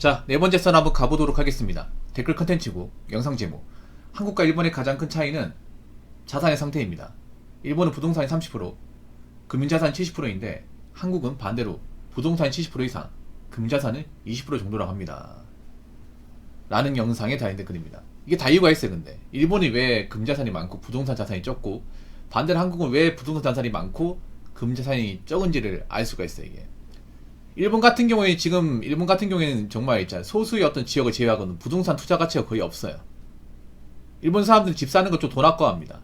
자, 네 번째 선 한번 가보도록 하겠습니다. 댓글 컨텐츠고 영상 제목. 한국과 일본의 가장 큰 차이는 자산의 상태입니다. 일본은 부동산이 30%, 금융자산이 70%인데 한국은 반대로 부동산이 70% 이상, 금융자산은 20% 정도라고 합니다. 라는 영상의 다인 댓글입니다. 이게 다 이유가 있어요. 근데 일본이 왜 금자산이 많고 부동산 자산이 적고 반대로 한국은 왜 부동산 자산이 많고 금자산이 적은지를 알 수가 있어요. 이게 일본 같은 경우에는 정말 있잖아요. 소수의 어떤 지역을 제외하고는 부동산 투자 가치가 거의 없어요. 일본 사람들은 집 사는 거 좀 돈 아까워합니다.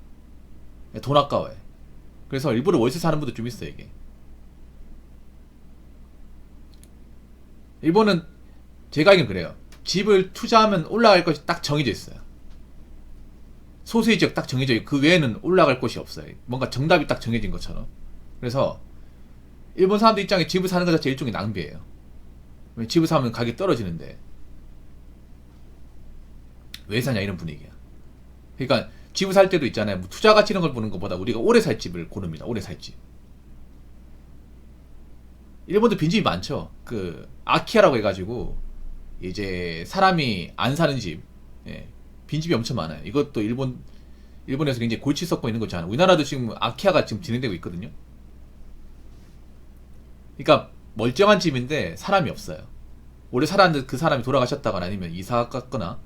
돈 아까워해. 그래서 일부러 월세 사는 분들 좀 있어요. 이게 일본은 제가 알기는 그래요. 집을 투자하면 올라갈 것이 딱 정해져 있어요. 소수의 지역 딱 정해져 있고 그 외에는 올라갈 곳이 없어요. 뭔가 정답이 딱 정해진 것처럼. 그래서 일본 사람들 입장에 집을 사는 것 자체 일종의 낭비예요. 집을 사면 가격이 떨어지는데 왜 사냐 이런 분위기야. 그러니까 집을 살 때도 있잖아요. 뭐 투자 가치 이런 걸 보는 것보다 우리가 오래 살 집을 고릅니다. 오래 살 집. 일본도 빈집이 많죠. 그 아키아라고 해가지고 이제 사람이 안 사는 집, 예, 빈집이 엄청 많아요. 이것도 일본에서 굉장히 골치 썩고 있는 거잖아요. 우리나라도 지금 아키아가 지금 진행되고 있거든요. 그러니까 멀쩡한 집인데 사람이 없어요. 오래 살았는데 그 사람이 돌아가셨다거나 아니면 이사 갔거나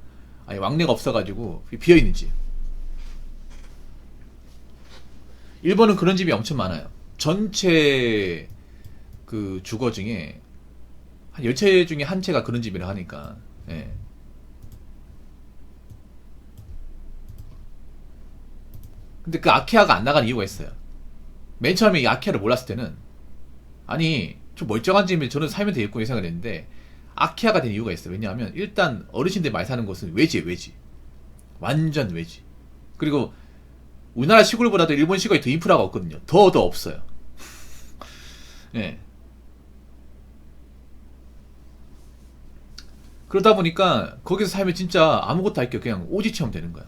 아니 왕래가 없어가지고 비어있는 집. 일본은 그런 집이 엄청 많아요. 전체 그 주거 중에 한 10채 중에 한 채가 그런 집이라 하니까. 예. 근데 그 아키아가 안 나간 이유가 있어요. 맨 처음에 이 아키아를 몰랐을 때는 아니 좀 멀쩡한 집에 저는 살면 되겠구나 생각을 했는데 아키아가 된 이유가 있어요. 왜냐하면 일단 어르신들이 많이 사는 곳은 외지예요. 외지. 완전 외지. 그리고 우리나라 시골보다도 일본 시골이 더 인프라가 없거든요. 더 없어요. 예. 그러다 보니까 거기서 살면 진짜 아무것도 할 게 그냥 오지처럼 되는 거야.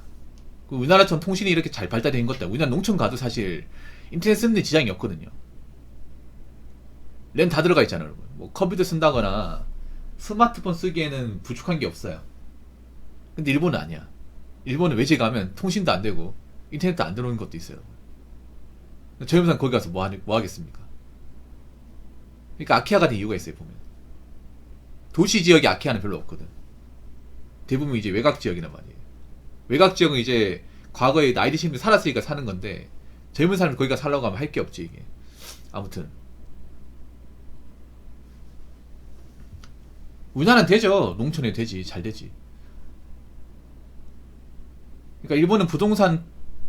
우리나라처럼 통신이 이렇게 잘 발달된 것도 우리나라 농촌 가도 사실 인터넷 쓰는 데 지장이 없거든요. 랜 다 들어가 있잖아요, 여러분. 뭐 컴퓨터 쓴다거나 스마트폰 쓰기에는 부족한 게 없어요. 근데 일본은 아니야. 일본은 외지 가면 통신도 안 되고 인터넷도 안 들어오는 것도 있어요. 저 영상 거기 가서 뭐 하겠습니까? 그러니까 아키아가 된 이유가 있어요, 보면. 도시 지역에 아키아는 별로 없거든. 대부분 이제 외곽 지역이란 말이에요. 외곽 지역은 이제 과거에 나이 드신 분이 살았으니까 사는 건데 젊은 사람이 거기가 살려고 하면 할 게 없지 이게. 아무튼 우리나라는 되죠. 농촌에 되지. 잘 되지. 그러니까 일본은 부동산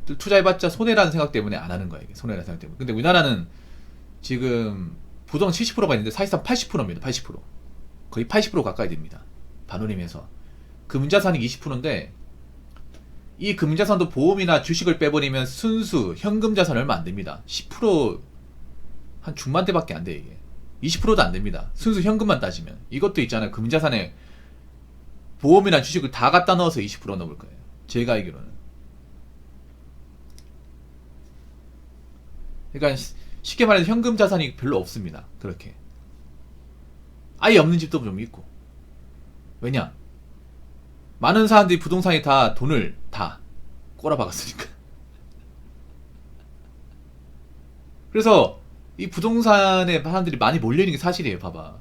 투자해봤자 손해라는 생각 때문에 안 하는 거야. 이게 손해라는 생각 때문에. 근데 우리나라는 지금 부동산 70%가 있는데 사실상 80%입니다. 80%. 거의 80% 가까이 됩니다. 반올림해서. 금자산이 20%인데 이 금자산도 보험이나 주식을 빼버리면 순수 현금자산 얼마 안 됩니다. 10%한 중반대밖에 안 돼 이게. 20%도 안 됩니다. 순수 현금만 따지면. 이것도 있잖아요. 금자산에 보험이나 주식을 다 갖다 넣어서 20% 넘을 거예요. 제가 알기로는. 그러니까 쉽게 말해서 현금 자산이 별로 없습니다. 그렇게. 아예 없는 집도 좀 있고. 왜냐? 많은 사람들이 부동산에 다 돈을 다 꼬라박았으니까. 그래서 이 부동산에 사람들이 많이 몰려있는 게 사실이에요. 봐봐.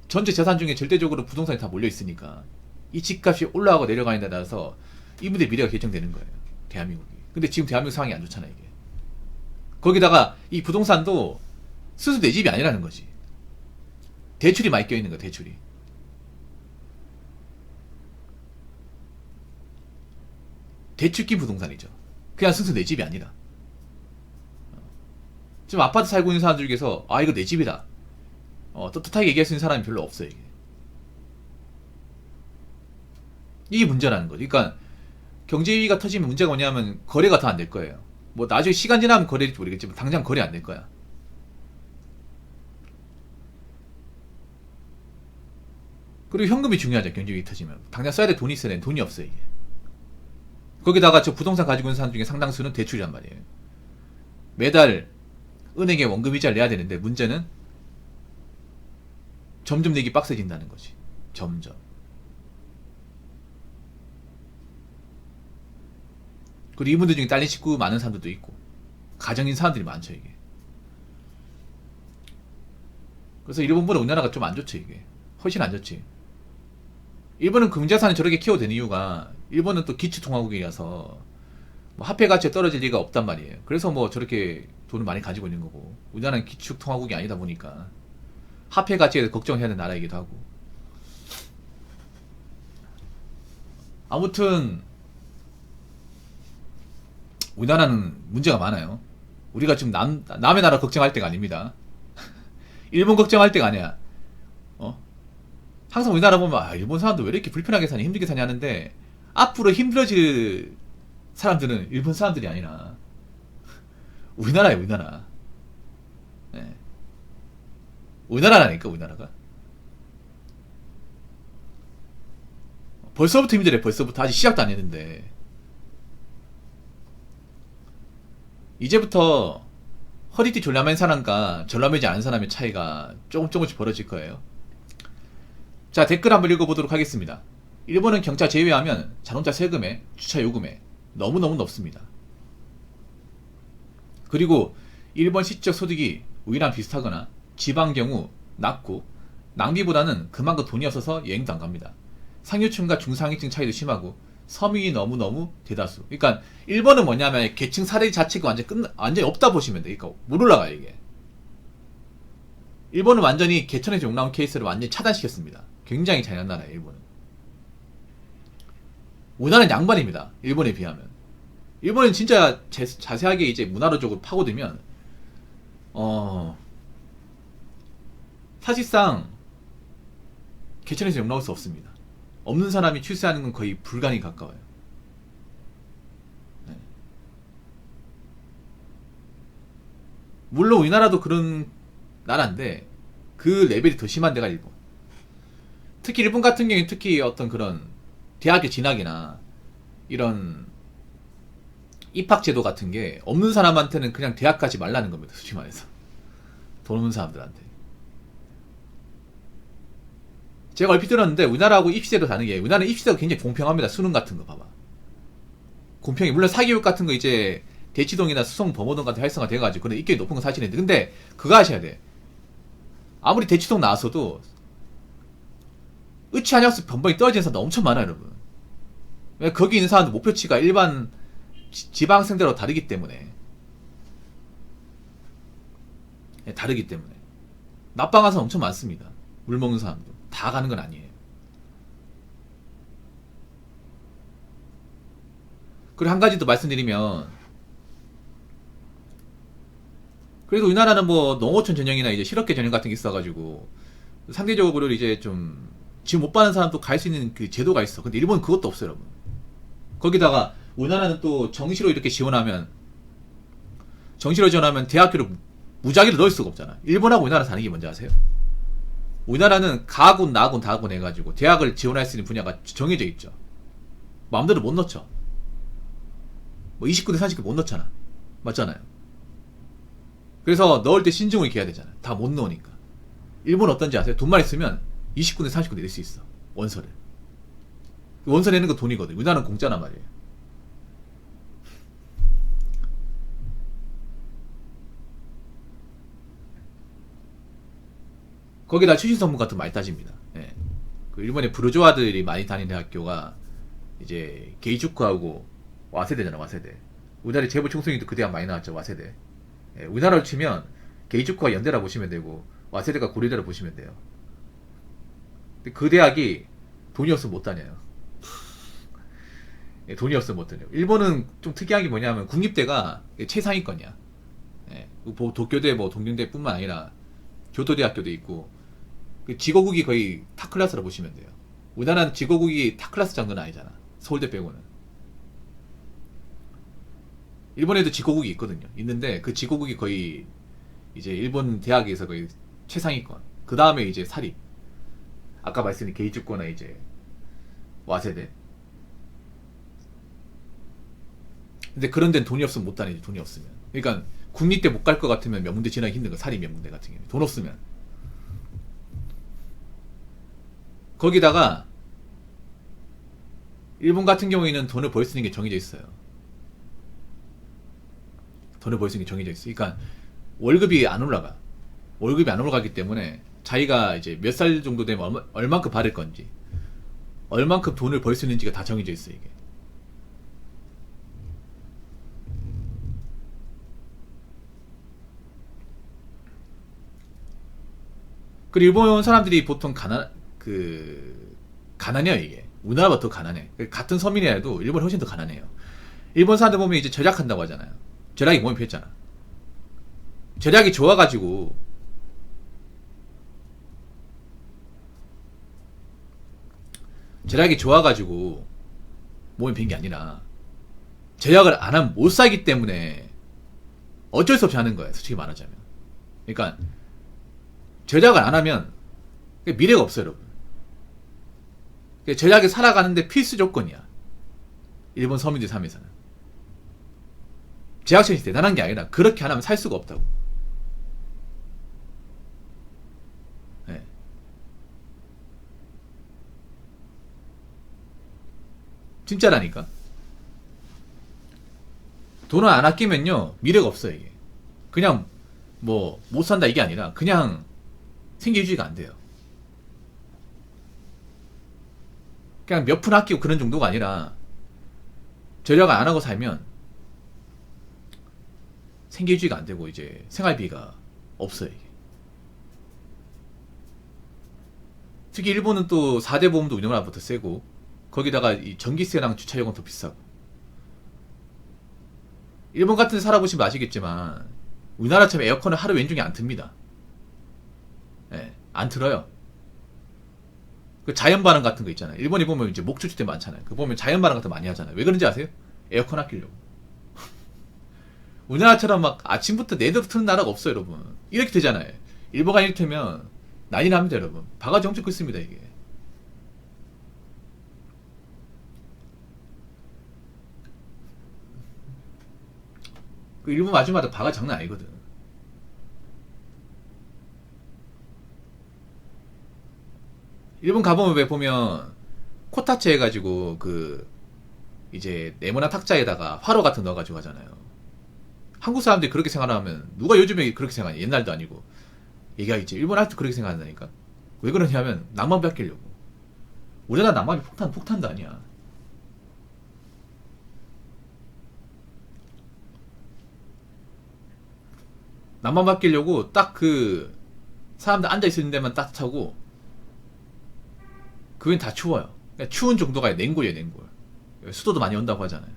전체 재산 중에 절대적으로 부동산이 다 몰려있으니까 이 집값이 올라가고 내려가는 데 따라서 이분들의 미래가 결정되는 거예요. 대한민국이. 근데 지금 대한민국 상황이 안 좋잖아 이게. 거기다가 이 부동산도 스스로 내 집이 아니라는 거지. 대출이 많이 껴있는 거야. 대출이. 대출기 부동산이죠. 그냥 스스로 내 집이 아니라. 지금 아파트 살고 있는 사람들 중에서 아 이거 내 집이다 떳떳하게 얘기할 수 있는 사람이 별로 없어요. 이게 문제라는 거죠. 그러니까 경제위기가 터지면 문제가 뭐냐면 거래가 더 안 될 거예요. 뭐 나중에 시간 지나면 거래될지 모르겠지만 당장 거래 안 될 거야. 그리고 현금이 중요하죠. 경제위기 터지면 당장 써야 될 돈이 있어야 되는 돈이 없어요. 이게. 거기다가 저 부동산 가지고 있는 사람 중에 상당수는 대출이란 말이에요. 매달 은행에 원금 이자를 내야 되는데 문제는 점점 내기 빡세진다는 거지. 점점. 그리고 이분들 중에 딸린 식구 많은 사람들도 있고 가정인 사람들이 많죠 이게. 그래서 일본보다 우리나라가 좀 안 좋죠 이게. 훨씬 안 좋지. 일본은 금자산을 저렇게 키워도 되는 이유가 일본은 또 기축통화국이라서 뭐 화폐 가치가 떨어질 리가 없단 말이에요. 그래서 뭐 저렇게 돈을 많이 가지고 있는 거고, 우리나라는 기축통화국이 아니다 보니까 화폐 가치에 대해서 걱정해야 되는 나라이기도 하고. 아무튼 우리나라는 문제가 많아요. 우리가 지금 남의 나라 걱정할 때가 아닙니다. 일본 걱정할 때가 아니야. 항상 우리나라 보면 일본 사람들 왜 이렇게 불편하게 사냐, 힘들게 사냐 하는데, 앞으로 힘들어질 사람들은 일본 사람들이 아니라 우리나라예요, 우리나라. 네. 우리나라라니까, 우리나라가. 벌써부터 힘들어. 벌써부터. 아직 시작도 안 했는데 이제부터 허리띠 졸라맨 사람과 졸라매지 않은 사람의 차이가 조금씩 벌어질 거예요. 자, 댓글 한번 읽어보도록 하겠습니다. 일본은 경차 제외하면 자동차 세금에 주차 요금에 너무너무 높습니다. 그리고 일본 실질적 소득이 우리랑 비슷하거나 지방 경우 낮고, 낭비보다는 그만큼 돈이 없어서 여행도 안 갑니다. 상류층과 중상위층 차이도 심하고 서민이 너무너무 대다수. 그러니까 일본은 뭐냐면 계층 사례 자체가 완전히 없다 보시면 돼. 그러니까 못 올라가요 이게. 일본은 완전히 개천에서 욕 나온 케이스를 완전히 차단시켰습니다. 굉장히 잘난 나라예요 일본은. 우리나라는 양반입니다. 일본에 비하면. 일본은 진짜 자세하게 이제 문화적으로 파고들면 사실상 개천에서 욕 나올 수 없습니다. 없는 사람이 출세하는 건 거의 불가능에 가까워요. 네. 물론 우리나라도 그런 나라인데 그 레벨이 더 심한 데가 일본. 특히 일본 같은 경우에 특히 어떤 그런 대학교 진학이나 이런 입학제도 같은 게 없는 사람한테는 그냥 대학 가지 말라는 겁니다. 솔직히 말해서. 돈 없는 사람들한테. 제가 얼핏 들었는데 우리나라하고 입시제도 다르게, 우리나라는 입시제도 굉장히 공평합니다. 수능 같은 거 봐봐. 공평해. 물론 사교육 같은 거 이제 대치동이나 수성 범어동 같은 활성화 돼가지고 그런 입결이 높은 건 사실인데, 근데 그거 하셔야 돼. 아무리 대치동 나왔어도 의치 한약수 변방이 떨어지는 사람도 엄청 많아요 여러분. 왜? 거기 있는 사람들 목표치가 일반 지방생들하고 다르기 때문에. 네, 다르기 때문에 낮방 가서 엄청 많습니다. 물 먹는 사람도 다 가는 건 아니에요. 그리고 한 가지 더 말씀드리면, 그래도 우리나라는 뭐 농어촌 전형이나 이제 실업계 전형 같은 게 있어가지고 상대적으로 이제 좀 지금 못 받는 사람도 갈 수 있는 그 제도가 있어. 근데 일본은 그것도 없어요 여러분. 거기다가 우리나라는 또 정시로 이렇게 지원하면 대학교를 무작위로 넣을 수가 없잖아. 일본하고 우리나라 다른 게 뭔지 아세요? 우리나라는 가군, 나군, 다군 해가지고 대학을 지원할 수 있는 분야가 정해져 있죠. 마음대로 못 넣죠. 뭐 29대 30대 못 넣잖아. 맞잖아요. 그래서 넣을 때 신중을 기해야 되잖아. 다 못 넣으니까. 일본 어떤지 아세요? 돈만 있으면 29대 30대 낼 수 있어. 원서를. 원서 내는 거 돈이거든. 우리나라는 공짜란 말이에요. 거기다 출신 성분 같은 거 많이 따집니다. 예. 그 일본의 부르주아들이 많이 다니는 학교가 이제 게이주쿠하고 와세대잖아, 와세대. 우리나라 재벌 총수님도 그 대학 많이 나왔죠, 와세대. 예, 우리나라로 치면 게이주쿠가 연대라 보시면 되고 와세대가 고려대라 보시면 돼요. 근데 그 대학이 돈이 없으면 못 다녀요. 예, 돈이 없으면 못 다녀요. 일본은 좀 특이한 게 뭐냐면 국립대가 최상위권이야. 예, 도쿄대, 뭐 동경대뿐만 아니라 교토대학교도 있고, 직어국이 거의 탑클래스라 보시면 돼요. 우리나라는 직어국이 탑클래스 정도는 아니잖아. 서울대 빼고는. 일본에도 직어국이 있거든요. 있는데 그 직어국이 거의 이제 일본 대학에서 거의 최상위권. 그 다음에 이제 사립. 아까 말씀드린 게이주코나 이제 와세대. 근데 그런 데는 돈이 없으면 못 다니지. 돈이 없으면. 그러니까 국립대 못 갈 것 같으면 명문대 진학이 힘든 거. 사립 명문대 같은 경우에 돈 없으면. 거기다가 일본 같은 경우에는 돈을 벌 수 있는 게 정해져 있어요. 돈을 벌 수 있는 게 정해져 있어. 그러니까 월급이 안 올라가. 월급이 안 올라가기 때문에 자기가 이제 몇 살 정도 되면 얼만큼 받을 건지, 얼만큼 돈을 벌 수 있는지가 다 정해져 있어, 이게. 그리고 일본 사람들이 보통 가난해요, 이게. 우리나라보다 더 가난해. 같은 서민이라도 일본이 훨씬 더 가난해요. 일본 사람들 보면 이제 절약한다고 하잖아요. 절약이 몸에 배었잖아. 절약이 좋아가지고, 절약이 좋아가지고 몸에 밴 게 아니라, 절약을 안 하면 못 살기 때문에 어쩔 수 없이 하는 거예요, 솔직히 말하자면. 그러니까, 절약을 안 하면 미래가 없어요, 여러분. 절약이 살아가는데 필수 조건이야. 일본 서민들 삶에서는. 제약천이 대단한 게 아니라 그렇게 안 하면 살 수가 없다고. 네. 진짜라니까. 돈을 안 아끼면요 미래가 없어요, 이게. 그냥 뭐 못 산다 이게 아니라 그냥 생계 유지가 안 돼요. 그냥 몇 푼 아끼고 그런 정도가 아니라 절약을 안 하고 살면 생계 유지가 안 되고 이제 생활비가 없어요, 이게. 특히 일본은 또 4대 보험도 우리나라보다 세고, 거기다가 이 전기세랑 주차요금 더 비싸고. 일본 같은 데 살아보시면 아시겠지만 우리나라처럼 에어컨을 하루 왼종일 안 틉니다. 예, 안 틀어요. 그 자연 발음 같은 거 있잖아요. 일본에 보면 이제 목 추출 때 많잖아요. 그 보면 자연 발음 같은 거 많이 하잖아요. 왜 그런지 아세요? 에어컨 아끼려고. 우리나라처럼 막 아침부터 내도록 트는 나라가 없어요, 여러분. 이렇게 되잖아요. 일본가 이렇게면 난리 납니다, 여러분. 바가지 엄청 끓습니다, 이게. 그 일본 아줌마들 바가지 장난 아니거든. 일본 가보면 왜 보면 코타츠 해가지고 그 이제 네모난 탁자에다가 화로 같은 거 넣어가지고 하잖아요. 한국 사람들이 그렇게 생활하면 누가 요즘에 그렇게 생각하냐. 옛날도 아니고. 얘기하겠지. 일본 아직도 그렇게 생각한다니까. 왜 그러냐면 낭만비 아끼려고. 우리나라 낭만비 폭탄도 아니야. 낭만비 아끼려고 딱 그 사람들 앉아있는 데만 따뜻하고 그건 다 추워요. 그러니까 추운 정도가 냉골이에요, 냉골. 수도도 많이 온다고 하잖아요.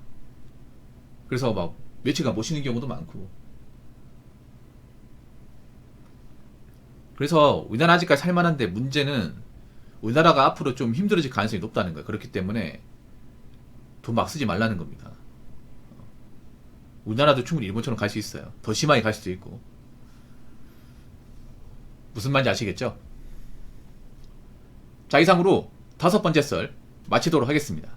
그래서 막 며칠간 못 쉬는 경우도 많고. 그래서 우리나라 아직까지 살만한데 문제는 우리나라가 앞으로 좀 힘들어질 가능성이 높다는 거예요. 그렇기 때문에 돈 막 쓰지 말라는 겁니다. 우리나라도 충분히 일본처럼 갈 수 있어요. 더 심하게 갈 수도 있고. 무슨 말인지 아시겠죠? 자, 이상으로 5번째 썰 마치도록 하겠습니다.